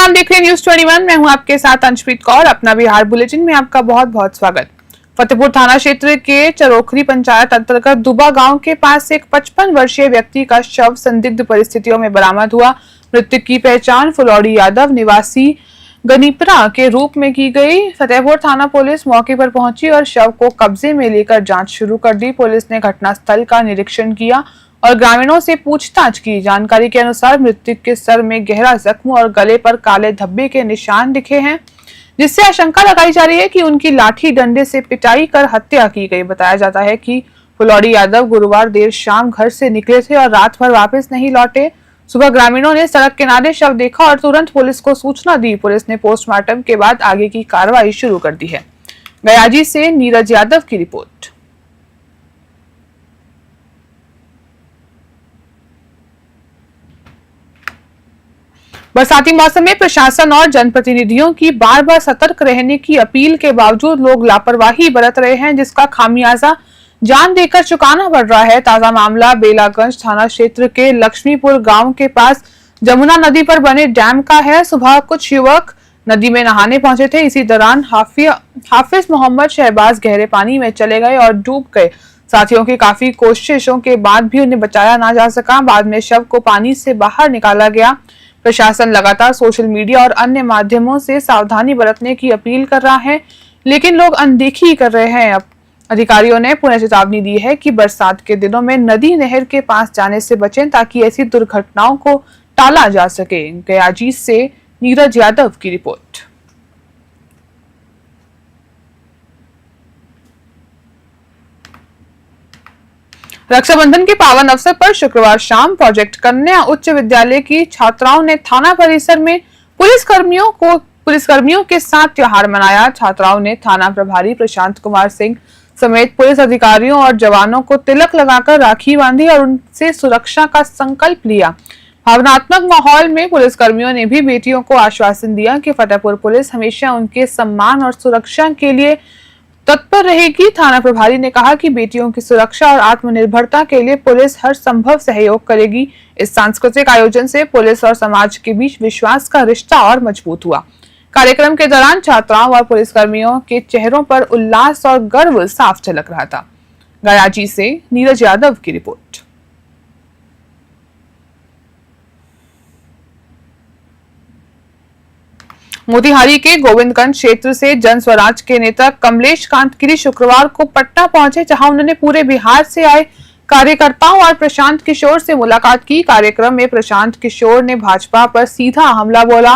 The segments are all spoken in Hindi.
आप देख रहे हैं न्यूज 21। मैं हूं आपके साथ अंशप्रीत कौर। अपना बिहार बुलेटिन में आपका बहुत बहुत स्वागत। फतेहपुर थाना क्षेत्र के चरोखरी पंचायत अंतर्गत दुबा गांव के पास एक 55 वर्षीय व्यक्ति का शव संदिग्ध परिस्थितियों में बरामद हुआ। मृतक की पहचान फुलौड़ी यादव निवासी गनीपरा के रूप में की गई। फतेहपुर थाना पुलिस मौके पर पहुंची और शव को कब्जे में लेकर जांच शुरू कर दी। पुलिस ने घटनास्थल का निरीक्षण किया और ग्रामीणों से पूछताछ की। जानकारी के अनुसार मृतक के सर में गहरा जख्म और गले पर काले धब्बे के निशान दिखे हैं, जिससे आशंका लगाई जा रही है कि उनकी लाठी डंडे से पिटाई कर हत्या की गई। बताया जाता है कि फुलौड़ी यादव गुरुवार देर शाम घर से निकले थे और रात भर वापस नहीं लौटे। सुबह ग्रामीणों ने सड़क किनारे शव देखा और तुरंत पुलिस को सूचना दी। पुलिस ने पोस्टमार्टम के बाद आगे की कार्रवाई शुरू कर दी है। गयाजी से नीरज यादव की रिपोर्ट। बरसाती मौसम में प्रशासन और जनप्रतिनिधियों की बार बार सतर्क रहने की अपील के बावजूद लोग लापरवाही बरत रहे हैं, जिसका खामियाजा जान देकर चुकाना पड़ रहा है। ताजा मामला बेलागंज थाना क्षेत्र के लक्ष्मीपुर गांव के पास जमुना नदी पर बने डैम का है। सुबह कुछ युवक नदी में नहाने पहुंचे थे। इसी दौरान हाफिज मोहम्मद शहबाज गहरे पानी में चले गए और डूब गए। साथियों की काफी कोशिशों के बाद भी उन्हें बचाया ना जा सका। बाद में शव को पानी से बाहर निकाला गया। प्रशासन लगातार सोशल मीडिया और अन्य माध्यमों से सावधानी बरतने की अपील कर रहा है, लेकिन लोग अनदेखी कर रहे हैं। अब अधिकारियों ने पुनः चेतावनी दी है कि बरसात के दिनों में नदी नहर के पास जाने से बचें ताकि ऐसी दुर्घटनाओं को टाला जा सके। गयाजी से नीरज यादव की रिपोर्ट। रक्षाबंधन के पावन अवसर पर शुक्रवार शाम प्रोजेक्ट कन्या उच्च विद्यालय की छात्राओं ने थाना परिसर में पुलिसकर्मियों के साथ त्योहार मनाया। छात्राओं ने थाना प्रभारी प्रशांत कुमार सिंह समेत पुलिस अधिकारियों और जवानों को तिलक लगाकर राखी बांधी और उनसे सुरक्षा का संकल्प लिया। भावनात्मक माहौल में पुलिसकर्मियों ने भी बेटियों को आश्वासन दिया कि फतेहपुर पुलिस हमेशा उनके सम्मान और सुरक्षा के लिए तत्पर रहेगी। थाना प्रभारी ने कहा कि बेटियों की सुरक्षा और आत्मनिर्भरता के लिए पुलिस हर संभव सहयोग करेगी। इस सांस्कृतिक आयोजन से पुलिस और समाज के बीच विश्वास का रिश्ता और मजबूत हुआ। कार्यक्रम के दौरान छात्राओं और पुलिसकर्मियों के चेहरों पर उल्लास और गर्व साफ झलक रहा था। गयाजी से नीरज यादव की रिपोर्ट। मोतिहारी के गोविंदगंज क्षेत्र से जन स्वराज के नेता कमलेश कांतगिरी शुक्रवार को पटना पहुंचे, जहां उन्होंने पूरे बिहार से आए कार्यकर्ताओं और प्रशांत किशोर से मुलाकात की। कार्यक्रम में प्रशांत किशोर ने भाजपा पर सीधा हमला बोला।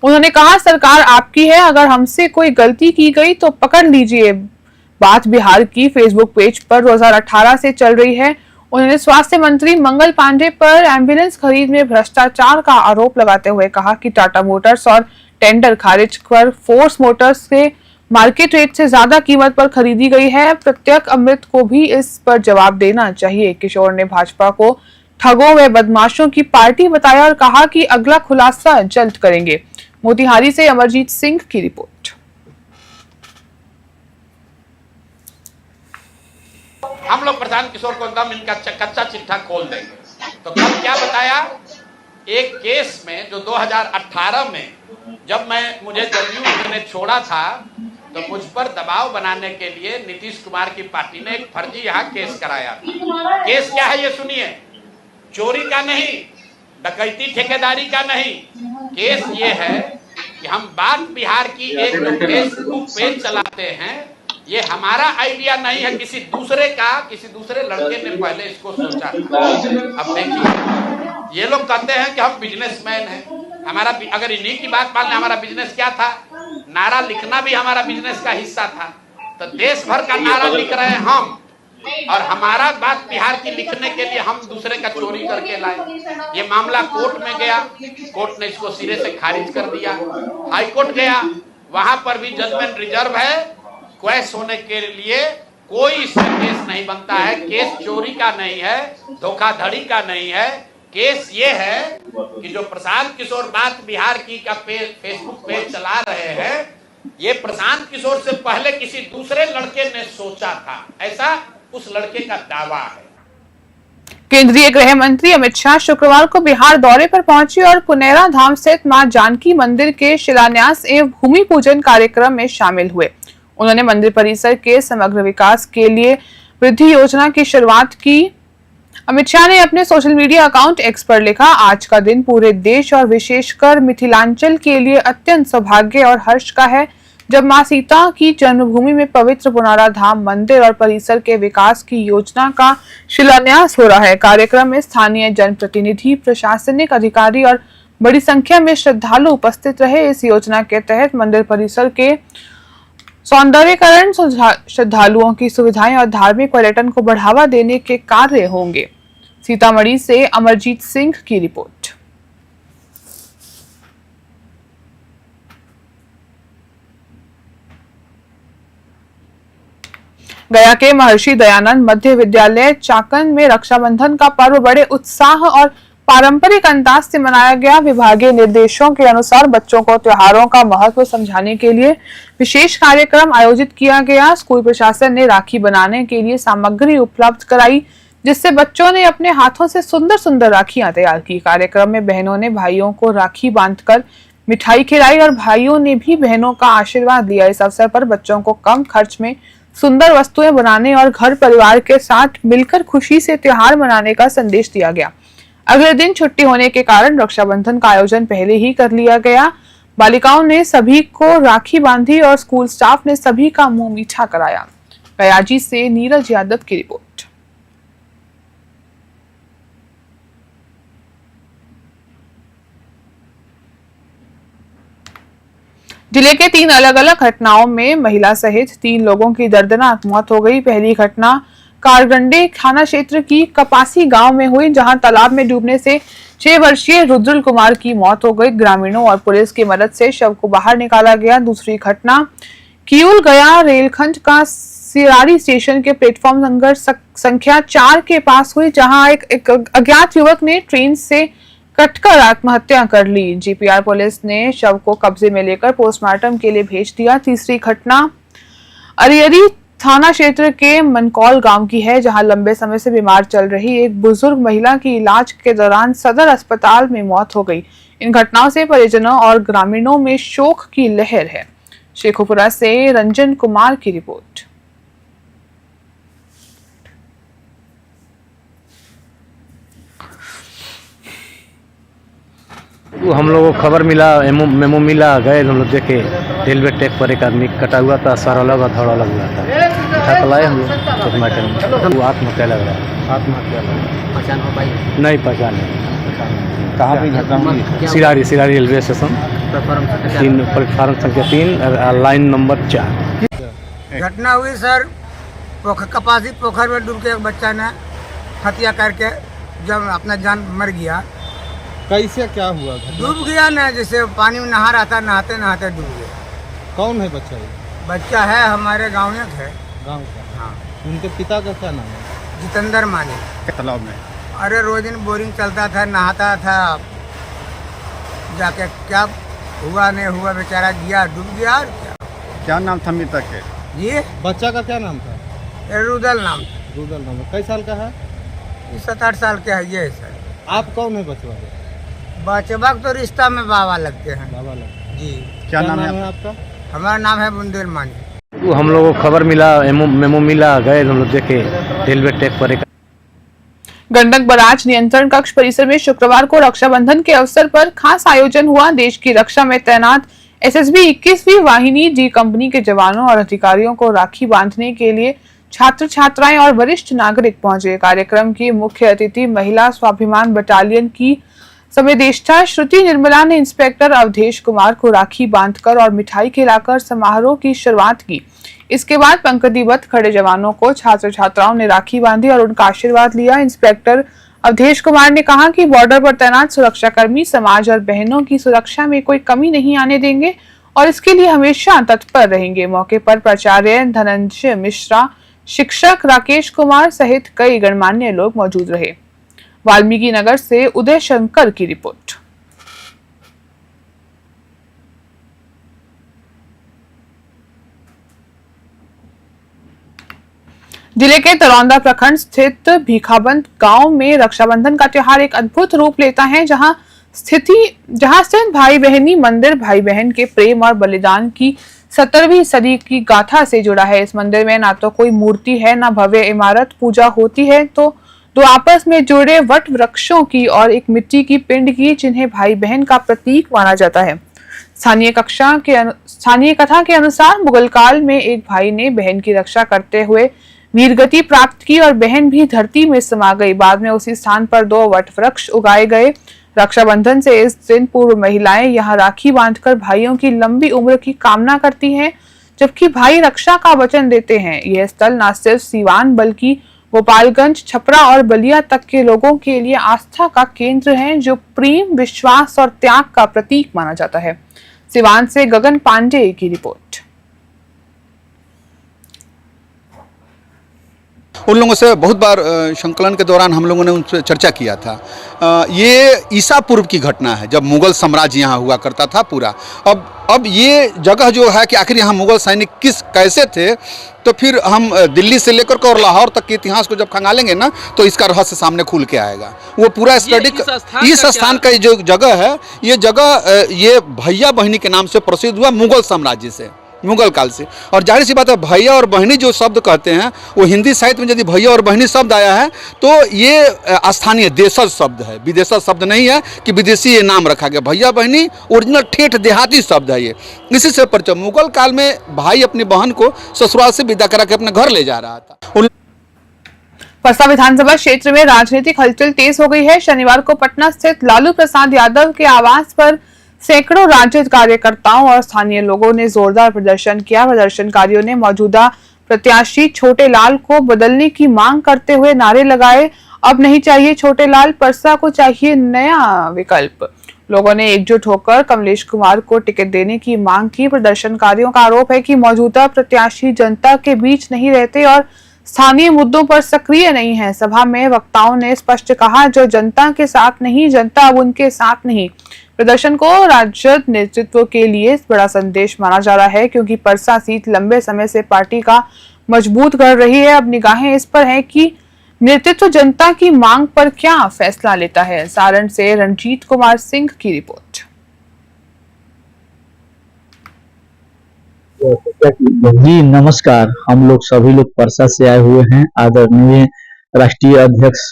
उन्होंने कहा, सरकार आपकी है, अगर हमसे कोई गलती की गई तो पकड़ लीजिए। बात बिहार की फेसबुक पेज पर 2018 से चल रही है। उन्होंने स्वास्थ्य मंत्री मंगल पांडे पर एम्बुलेंस खरीद में भ्रष्टाचार का आरोप लगाते हुए कहा कि टाटा मोटर्स और टेंडर खारिज कर फोर्स मोटर्स से मार्केट रेट से ज्यादा कीमत पर खरीदी गई है। प्रत्येक अमृत को भी इस पर जवाब देना चाहिए। किशोर ने भाजपा को ठगों व बदमाशों की पार्टी बताया और कहा कि अगला खुलासा जल्द करेंगे। मोतिहारी से अमरजीत सिंह की रिपोर्ट। हम लोग प्रशांत किशोर को एकदम इनका कच्चा चिट्ठा खोल देंगे। तो कल क्या बताया, एक केस में जो 2018 में जब मुझे जदयू ने छोड़ा था, तो मुझ पर दबाव बनाने के लिए नीतीश कुमार की पार्टी ने एक फर्जी यहाँ केस कराया। केस क्या है ये सुनिए। चोरी का नहीं, डकैती ठेकेदारी का नहीं, केस ये है कि हम बात बिहार की एक जो फेसबुक पेज चलाते हैं, ये हमारा आइडिया नहीं है, किसी दूसरे लड़के ने पहले इसको सोचा था। अब देखिए, ये लोग कहते हैं कि हम बिजनेसमैन हैं। हमारा, अगर इन्हीं की बात मान लें, हमारा बिजनेस क्या था, नारा लिखना भी हमारा बिजनेस का हिस्सा था। तो देश भर का नारा लिख रहे हैं हम, और हमारा बात बिहार की लिखने के लिए हम दूसरे का चोरी करके लाए। ये मामला कोर्ट में गया, कोर्ट ने इसको सिरे से खारिज कर दिया। हाई कोर्ट गया, वहां पर भी जजमेंट रिजर्व है। क्वेश होने के लिए कोई इसमें केस नहीं बनता है। केस चोरी का नहीं है, धोखाधड़ी का नहीं है। केस ये है कि जो प्रशांत किशोर बात बिहार की का फेसबुक पेज चला रहे हैं, ये प्रशांत किशोर से पहले किसी दूसरे लड़के ने सोचा था, ऐसा उस लड़के का दावा है। केंद्रीय गृह मंत्री अमित शाह शुक्रवार को बिहार दौरे पर पहुंचे और पुनेरा धाम स्थित मां जानकी मंदिर के शिलान्यास एवं भूमि पूजन कार्यक्रम में शामिल हुए। उन्होंने मंदिर परिसर के समग्र विकास के लिए वृद्धि योजना की शुरुआत की। अमित शाह ने अपने सोशल मीडिया अकाउंट एक्स पर लिखा, आज का दिन पूरे देश और विशेषकर मिथिलांचल के लिए अत्यंत सौभाग्य और हर्ष का है, जब मां सीता की जन्मभूमि में पवित्र पुनेरा धाम मंदिर और परिसर के विकास की योजना का शिलान्यास हो रहा है। कार्यक्रम में स्थानीय जनप्रतिनिधि, प्रशासनिक अधिकारी और बड़ी संख्या में श्रद्धालु उपस्थित रहे। इस योजना के तहत मंदिर परिसर के सौंदर्यीकरण, श्रद्धालुओं की सुविधाएं और धार्मिक पर्यटन को बढ़ावा देने के कार्य होंगे। सीतामढ़ी से अमरजीत सिंह की रिपोर्ट। गया के महर्षि दयानंद मध्य विद्यालय चाकन में रक्षाबंधन का पर्व बड़े उत्साह और पारंपरिक अंदाज से मनाया गया। विभागीय निर्देशों के अनुसार बच्चों को त्योहारों का महत्व समझाने के लिए विशेष कार्यक्रम आयोजित किया गया। स्कूल प्रशासन ने राखी बनाने के लिए सामग्री उपलब्ध कराई, जिससे बच्चों ने अपने हाथों से सुंदर सुंदर राखियां तैयार की। कार्यक्रम में बहनों ने भाइयों को राखी बांधकर मिठाई खिलाई और भाइयों ने भी बहनों का आशीर्वाद लिया। इस अवसर पर बच्चों को कम खर्च में सुंदर वस्तुएं बनाने और घर परिवार के साथ मिलकर खुशी से त्योहार मनाने का संदेश दिया गया। अगले दिन छुट्टी होने के कारण रक्षाबंधन का आयोजन पहले ही कर लिया गया। बालिकाओं ने सभी को राखी बांधी और स्कूल स्टाफ ने सभी का मुंह मीठा कराया। कयाजी से नीरज यादव की रिपोर्ट। जिले के 3 अलग अलग घटनाओं में महिला सहित 3 लोगों की दर्दनाक मौत हो गई। पहली घटना कारगंडे थाना क्षेत्र की कपासी गांव में हुई, जहां तालाब में डूबने से 6 वर्षीय रुद्रल कुमार की मौत हो गई। ग्रामीणों और पुलिस की मदद से शव को बाहर निकाला गया। दूसरी घटना किऊल गया रेलखंड का सिरारी स्टेशन के प्लेटफॉर्म नंबर संख्या 4 के पास हुई, जहां एक अज्ञात युवक ने ट्रेन से कटकर आत्महत्या कर ली। जीपीआर पुलिस ने शव को कब्जे में लेकर पोस्टमार्टम के लिए भेज दिया। तीसरी घटना अरियरी थाना क्षेत्र के मनकौल गांव की है, जहां लंबे समय से बीमार चल रही एक बुजुर्ग महिला की इलाज के दौरान सदर अस्पताल में मौत हो गई। इन घटनाओं से परिजनों और ग्रामीणों में शोक की लहर है। शेखोपुरा से रंजन कुमार की रिपोर्ट। हम लोगों को खबर मिला, मेमो मिला, गए हम लोग देखे। रेलवे ट्रैक पर एक आदमी कटा हुआ था, सर अलग और धड़ अलग हुआ था। उठा कर लाए हम लोग पोस्टमार्टम में। वो आत्महत्या लग रहा है। आत्महत्या पहचान हो पाई? नहीं पहचान है। कहाँ पे घटना हुई? सिरारी रेलवे स्टेशन, प्लेटफार्म संख्या 3 लाइन नंबर 4। घटना हुई सर, कपासी पोखर में डूब के एक बच्चा ने हत्या करके जब अपना जान मर गया। कैसे क्या हुआ? डूब गया ना, जैसे पानी में नहा रहा था, नहाते नहाते डूब गया। कौन है बच्चा? ये बच्चा है हमारे गाँव में है। गाँव का? हाँ। उनके पिता का क्या नाम है? जितेंद्र मानी। तालाब में? अरे रोज दिन बोरिंग चलता था, नहाता था, जाके क्या हुआ नहीं हुआ, बेचारा गया, डूब गया। और क्या नाम था मृतक के? जी बच्चा का क्या नाम था? रुदल नाम था। रुदल नाम है। कई साल का है? 7-8 साल के है ये सर। आप कौन है बचवा? बचवा तो रिश्ता में बाबा लगते हैं। बाबा लगते जी। क्या नाम है आपका? हमारा नाम है बुंदेल मानी। हम लोगों को खबर मिला, मेमो मिला, गए हम लोग देखे। रेलवे ट्रैक पर एक गंडक बराज नियंत्रण कक्ष परिसर में शुक्रवार को रक्षाबंधन के अवसर पर खास आयोजन हुआ। देश की रक्षा में तैनात एसएसबी 21वीं वाहिनी डी कंपनी के जवानों और अधिकारियों को राखी बांधने के लिए छात्र छात्राएं और वरिष्ठ नागरिक पहुंचे। कार्यक्रम की मुख्य अतिथि महिला स्वाभिमान बटालियन की संवेदेष्टा श्रुति निर्मला ने इंस्पेक्टर अवधेश कुमार को राखी बांधकर और मिठाई खिलाकर समारोह की शुरुआत की। इसके बाद पंक्तिबद्ध खड़े जवानों को छात्र छात्राओं ने राखी बांधी और उनका आशीर्वाद लिया। इंस्पेक्टर अवधेश कुमार ने कहा कि बॉर्डर पर तैनात सुरक्षाकर्मी समाज और बहनों की सुरक्षा में कोई कमी नहीं आने देंगे और इसके लिए हमेशा तत्पर रहेंगे। मौके पर प्राचार्य धनंजय मिश्रा, शिक्षक राकेश कुमार सहित कई गणमान्य लोग मौजूद रहे। वाल्मीकि नगर से उदय शंकर की रिपोर्ट। जिले के तरौंदा प्रखंड स्थित भीखाबंद गांव में रक्षाबंधन का त्योहार एक अद्भुत रूप लेता है, जहां स्थित भाई बहनी मंदिर भाई बहन के प्रेम और बलिदान की 17वीं सदी की गाथा से जुड़ा है। इस मंदिर में ना तो कोई मूर्ति है, ना भव्य इमारत पूजा होती है, तो दो आपस में जुड़े वट वृक्षों की और एक मिट्टी की पिंड की, जिन्हें भाई बहन का प्रतीक माना जाता है। स्थानीय कथा के अनुसार मुगल काल में एक भाई ने बहन की रक्षा करते हुए वीरगति प्राप्त की और बहन भी धरती में समा गई। बाद में उसी स्थान पर 2 वट वृक्ष उगाए गए। रक्षाबंधन से इस दिन पूर्व महिलाएं यहां राखी बांधकर भाइयों की लंबी उम्र की कामना करती हैं, जबकि भाई रक्षा का वचन देते हैं। यह स्थल न सिर्फ सीवान बल्कि गोपालगंज, छपरा और बलिया तक के लोगों के लिए आस्था का केंद्र है, जो प्रेम, विश्वास और त्याग का प्रतीक माना जाता है। सीवान से गगन पांडे की रिपोर्ट। उन लोगों से बहुत बार संकलन के दौरान हम लोगों ने उनसे चर्चा किया था। ये ईसा पूर्व की घटना है, जब मुगल साम्राज्य यहाँ हुआ करता था पूरा। अब ये जगह जो है कि आखिर यहाँ मुगल सैनिक कैसे थे, तो फिर हम दिल्ली से लेकर के और लाहौर तक के इतिहास को जब खंगालेंगे ना, तो इसका रहस्य सामने खुल के आएगा। वो पूरा स्टडी इस स्थान का जो जगह है, ये जगह ये भैया बहनी के नाम से प्रसिद्ध हुआ मुगल साम्राज्य से, मुगल काल से। और जाहिर सी बात है, भैया और बहनी जो शब्द कहते हैं, वो हिंदी साहित्य में यदि भैया और बहनी शब्द आया है, तो ये स्थानीय देशज शब्द है, विदेशज शब्द नहीं है कि विदेशी ये नाम रखा गया। भैया बहनी ओरिजिनल ठेठ देहाती शब्द है ये। इसी से परिचय, मुगल काल में भाई अपनी बहन को ससुराल से विदा करा के अपने घर ले जा रहा था। परसा विधानसभा क्षेत्र में राजनीतिक हलचल तेज हो गई है। शनिवार को पटना स्थित लालू प्रसाद यादव के आवास पर सैकड़ों राजद कार्यकर्ताओं और स्थानीय लोगों ने जोरदार प्रदर्शन किया। प्रदर्शनकारियों ने मौजूदा प्रत्याशी छोटे लाल को बदलने की मांग करते हुए नारे लगाए। अब नहीं चाहिए छोटे लाल, परसा को चाहिए नया विकल्प। लोगों ने एकजुट होकर कमलेश कुमार को टिकट देने की मांग की। प्रदर्शनकारियों का आरोप है कि मौजूदा प्रत्याशी जनता के बीच नहीं रहते और स्थानीय मुद्दों पर सक्रिय नहीं है। सभा में वक्ताओं ने स्पष्ट कहा, जो जनता के साथ नहीं, जनता अब उनके साथ नहीं। प्रदर्शन को राजद नेतृत्व के लिए बड़ा संदेश माना जा रहा है, क्योंकि परसा सीट लंबे समय से पार्टी का मजबूत कर रही है। अब निगाहें इस पर है कि नेतृत्व जनता की मांग पर क्या फैसला लेता है। सारण से रणजीत कुमार सिंह की रिपोर्ट। जी नमस्कार, हम लोग सभी लोग परसा से आए हुए हैं। आदरणीय राष्ट्रीय अध्यक्ष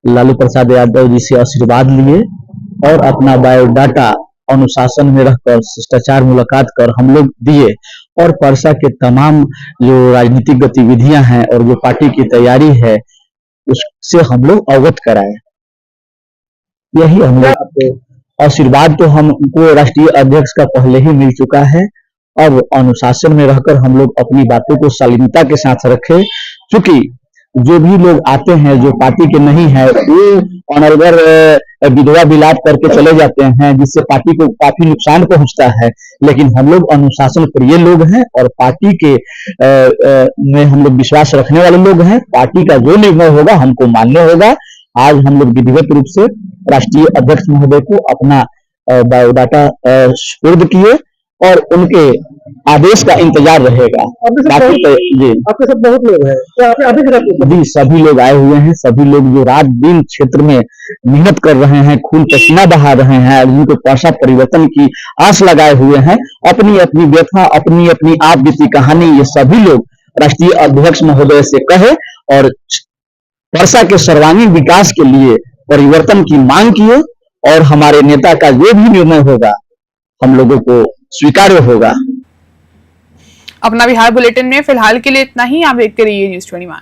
लालू प्रसाद यादव जी से आशीर्वाद लिए और अपना बायोडाटा अनुशासन में रहकर शिष्टाचार मुलाकात कर हम लोग दिए और परसा के तमाम जो राजनीतिक गतिविधियां हैं और जो पार्टी की तैयारी है उससे हम लोग अवगत कराए। यही हम लोग आशीर्वाद तो हमको राष्ट्रीय अध्यक्ष का पहले ही मिल चुका है। अब अनुशासन में रहकर हम लोग अपनी बातों को शालीनता के साथ रखें, क्योंकि जो भी लोग आते हैं जो पार्टी के नहीं है, वो अनर्गल विधवा विलाप करके चले जाते हैं, जिससे पार्टी को काफी नुकसान पहुंचता है। लेकिन हम लोग अनुशासन प्रिय लोग हैं और पार्टी के में हम लोग विश्वास रखने वाले लोग हैं। पार्टी का जो निर्णय होगा हमको मान्य होगा। आज हम लोग विधिवत रूप से राष्ट्रीय अध्यक्ष महोदय को अपना बायोडाटा सुपुर्द किए और उनके आदेश का इंतजार रहेगा। जी आपके साथ बहुत लोग हैं, जी सभी लोग आए हुए हैं। सभी लोग जो रात दिन क्षेत्र में मेहनत कर रहे हैं, खून पसीना बहा रहे हैं, जिनको परसा परिवर्तन की आस लगाए हुए हैं, अपनी अपनी व्यथा, अपनी अपनी आप बीती कहानी ये सभी लोग राष्ट्रीय अध्यक्ष महोदय से कहे और परसा के सर्वांगीण विकास के लिए परिवर्तन की मांग किए और हमारे नेता का जो भी निर्णय होगा हम लोगों को स्वीकार्य होगा। अपना बिहार बुलेटिन में फिलहाल के लिए इतना ही। आप देखते रहिए न्यूज़ 21।